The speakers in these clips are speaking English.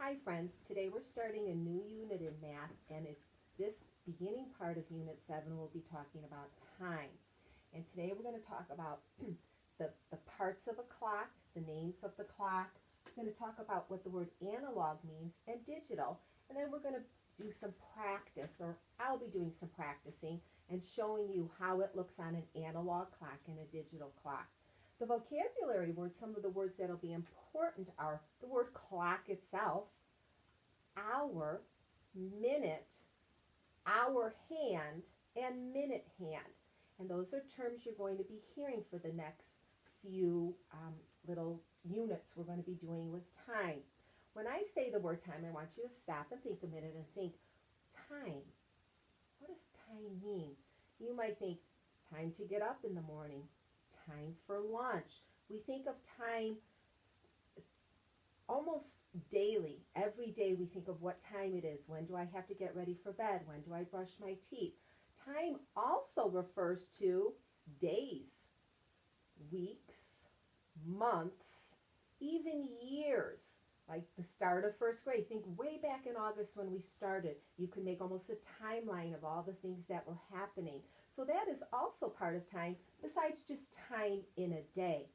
Hi friends, today we're starting a new unit in math and it's this beginning part of unit 7 we'll be talking about time. And today we're going to talk about the parts of a clock, the names of the clock. We're going to talk about what the word analog means and digital. And then we're going to do some practice, or I'll be doing some practicing and showing you how it looks on an analog clock and a digital clock. The vocabulary words, some of the words that will be important are the word clock itself, hour, minute, hour hand, and minute hand. And those are terms you're going to be hearing for the next few little units we're going to be doing with time. When I say the word time, I want you to stop and think a minute and think, time. What does time mean? You might think, time to get up in the morning, time for lunch. We think of time almost daily. Every day we think of what time it is. When do I have to get ready for bed? When do I brush my teeth? Time also refers to days, weeks, months, even years. Like the start of first grade. Think way back in August when we started. You can make almost a timeline of all the things that were happening. So that is also part of time, besides just time in a day.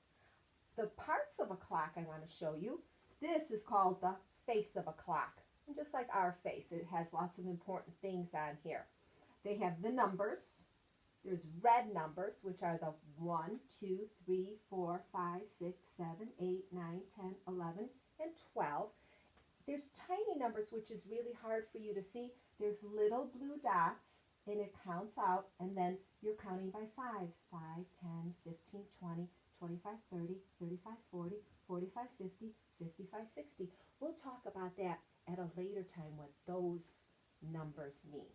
The parts of a clock I want to show you. This is called the face of a clock. And just like our face, it has lots of important things on here. They have the numbers. There's red numbers, which are the 1, 2, 3, 4, 5, 6, 7, 8, 9, 10, 11, and 12. There's tiny numbers, which is really hard for you to see. There's little blue dots, and it counts out, and then you're counting by fives. 5, 10, 15, 20, 25, 30, 35, 40, 45, 50, 55, 60. We'll talk about that at a later time, what those numbers mean.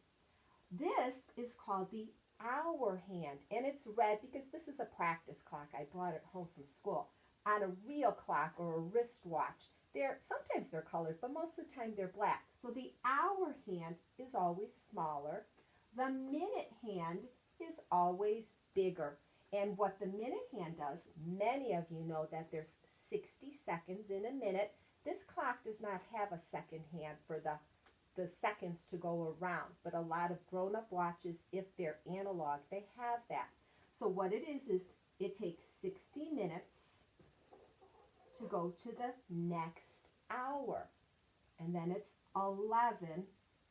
This is called the hour hand, and it's red because this is a practice clock. I brought it home from school. On a real clock or a wristwatch, sometimes they're colored, but most of the time they're black. So the hour hand is always smaller. The minute hand is always bigger. And what the minute hand does, many of you know that there's 60 seconds in a minute. This clock does not have a second hand for the seconds to go around, but a lot of grown-up watches, if they're analog, they have that. So what it is it takes 60 minutes to go to the next hour. And then it's 11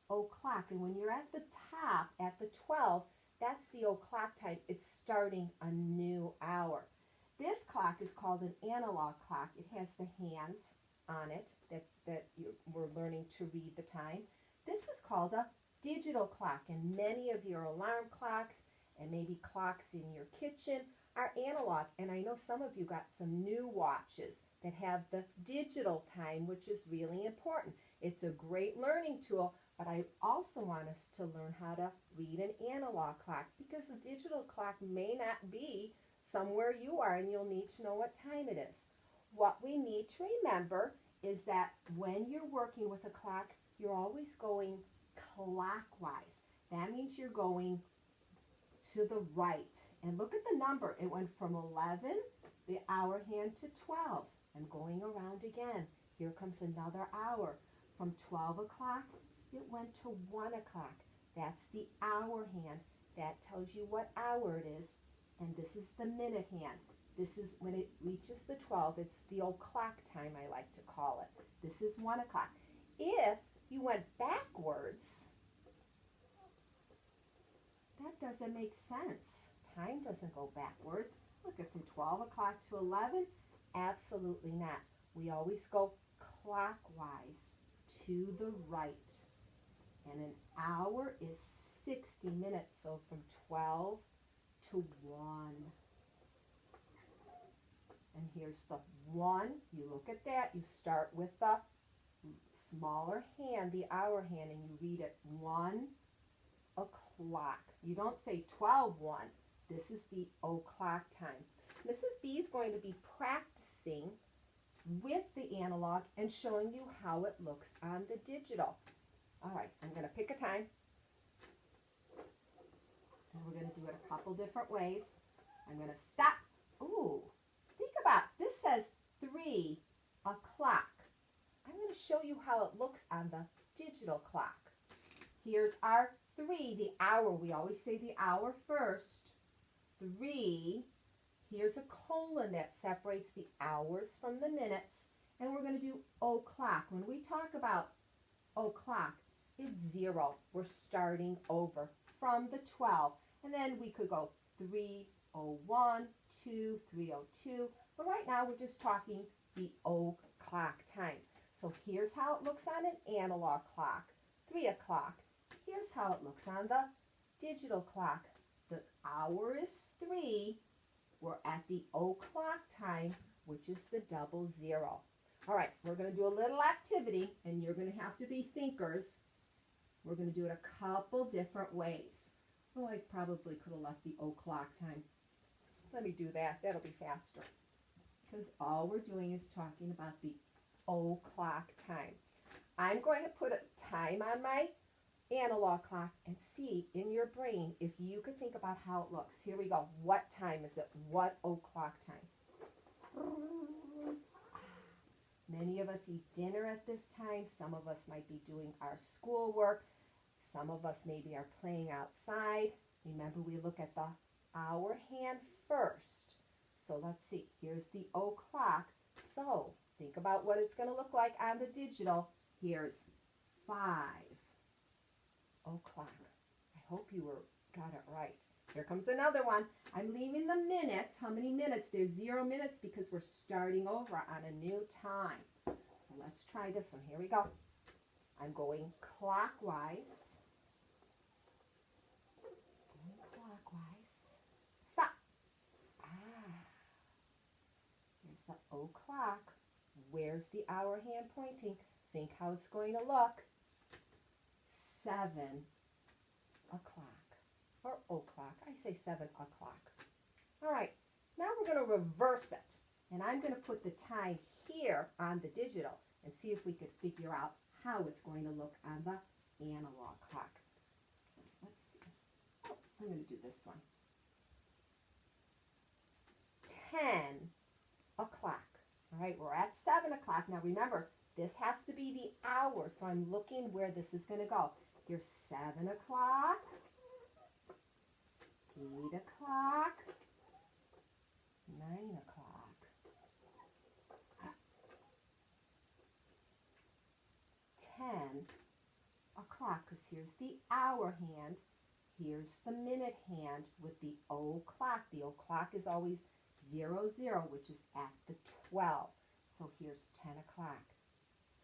o'clock. And when you're at the top, at the 12, that's the o'clock time. It's starting a new hour. This clock is called an analog clock. It has the hands on it that we're learning to read the time. This is called a digital clock, and many of your alarm clocks and maybe clocks in your kitchen are analog. And I know some of you got some new watches that have the digital time, which is really important. It's a great learning tool, but I also want us to learn how to read an analog clock, because the digital clock may not be somewhere you are and you'll need to know what time it is. What we need to remember is that when you're working with a clock, you're always going clockwise. That means you're going to the right. And look at the number. It went from 11, the hour hand, to 12. And going around again. Here comes another hour. From 12 o'clock, it went to 1 o'clock. That's the hour hand. That tells you what hour it is. And this is the minute hand. This is when it reaches the 12. It's the old clock time, I like to call it. This is 1 o'clock. If you went backwards, that doesn't make sense. Time doesn't go backwards. Look at from 12 o'clock to 11. Absolutely not. We always go clockwise to the right. And an hour is 60 minutes, so from 12 to 1. And here's the 1. You look at that. You start with the smaller hand, the hour hand, and you read it 1 o'clock. You don't say 12:1. This is the o'clock time. Mrs. B is going to be practicing with the analog and showing you how it looks on the digital. All right, I'm going to pick a time. And we're going to do it a couple different ways. I'm going to stop. Ooh, think about, this says 3 o'clock. I'm going to show you how it looks on the digital clock. Here's our 3, the hour. We always say the hour first. 3. Here's a colon that separates the hours from the minutes. And we're going to do o'clock. When we talk about o'clock, it's 0. We're starting over from the 12. And then we could go 3:01, 2, 3:02. But right now we're just talking the o'clock time. So here's how it looks on an analog clock. 3 o'clock. Here's how it looks on the digital clock. The hour is 3. We're at the o'clock time, which is the 00. All right, we're going to do a little activity, and you're going to have to be thinkers. We're going to do it a couple different ways. Oh, I probably could have left the o'clock time. Let me do that. That'll be faster. Because all we're doing is talking about the o'clock time. I'm going to put a time on my analog clock and see in your brain if you could think about how it looks. Here we go. What time is it? What o'clock time? Many of us eat dinner at this time. Some of us might be doing our schoolwork. Some of us maybe are playing outside. Remember, we look at the hour hand first. So let's see. Here's the o'clock. So think about what it's going to look like on the digital. Here's 5 o'clock. I hope you got it right. Here comes another one. I'm leaving the minutes. How many minutes? There's 0 minutes because we're starting over on a new time. So let's try this one. Here we go. I'm going clockwise. Stop. Here's the o'clock. Where's the hour hand pointing? Think how it's going to look. 7 o'clock. Or o'clock. I say 7 o'clock. All right. Now we're going to reverse it. And I'm going to put the time here on the digital and see if we could figure out how it's going to look on the analog clock. Let's see. Oh, I'm going to do this one. 10 o'clock. All right, we're at 7 o'clock. Now remember, this has to be the hour, so I'm looking where this is going to go. Here's 7 o'clock, 8 o'clock, 9 o'clock, 10 o'clock, because here's the hour hand, here's the minute hand with the o'clock. The o'clock is always 00, which is at the 12. So here's 10 o'clock.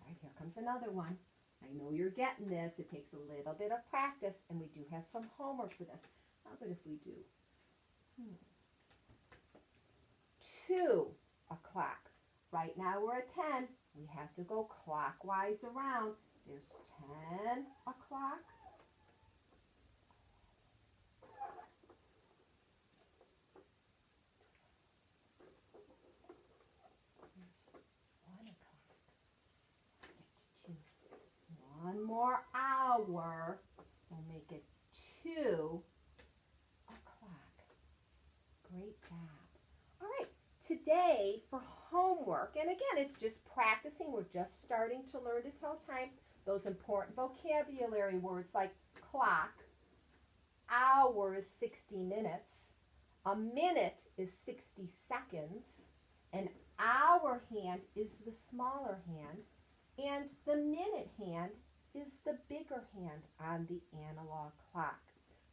All right, here comes another one. I know you're getting this. It takes a little bit of practice, and we do have some homework for this. How about if we do 2 o'clock? Right now we're at 10. We have to go clockwise around. There's 10 o'clock. One more hour, we'll make it 2 o'clock. Great job. All right, today for homework, and again, it's just practicing. We're just starting to learn to tell time. Those important vocabulary words like clock, hour is 60 minutes, a minute is 60 seconds, an hour hand is the smaller hand, and the minute hand is the bigger hand on the analog clock.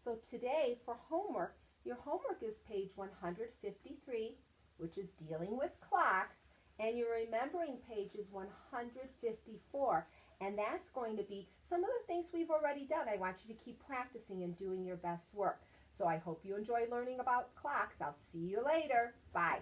So today for homework, your homework is page 153, which is dealing with clocks, and you're remembering pages 154, and that's going to be some of the things we've already done. I want you to keep practicing and doing your best work. So I hope you enjoy learning about clocks. I'll see you later. Bye.